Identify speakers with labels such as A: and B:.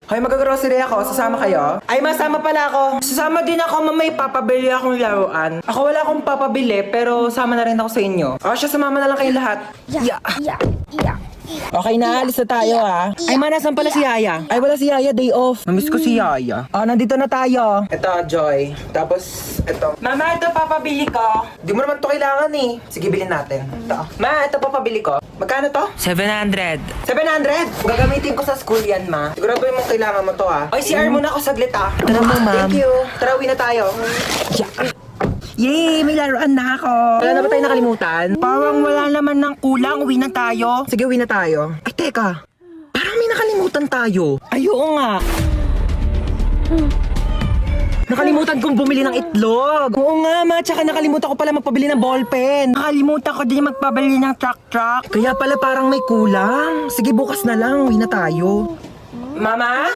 A: Hoy, mag-grocery ako. Sasama kayo? Ay, masama pala ako. Sasama din ako, mamay. Papabili akong laruan. Ako wala akong papabili, pero sama na rin ako sa inyo. O siya, sumama na lang kayong lahat.
B: Yeah.
A: Okay na, alis na tayo Ay, nasan pala si Yaya? Ay, wala si Yaya, day off. Namiss ko si Yaya. Nandito na tayo. Ito, Joy. Tapos, ito. Mama, ito papabili ko. Di mo naman to kailangan eh. Sige, bilhin natin. Ito. Ma, ito papabili ko. Magkano to?
C: 700.
A: 700? Gagamitin ko sa school yan, ma. Sigurado mo kailangan mo to, Oy, CR muna ako saglit,
C: Tara po, ma'am.
A: Thank you. Tara, uwi na tayo. Yay! May laruan na ako! Wala na ba tayo nakalimutan? Parang wala naman ng kulang. Uwi na tayo. Sige, uwi na tayo. Ay, teka. Parang may nakalimutan tayo. Ay, oo nga. Nakalimutan kong bumili ng itlog. Oo nga, ma. Tsaka nakalimutan ko pala magpabili ng ballpen. Nakalimutan ko din magpabili ng truck. Kaya pala parang may kulang. Sige, bukas na lang. Uwi na tayo. Mama?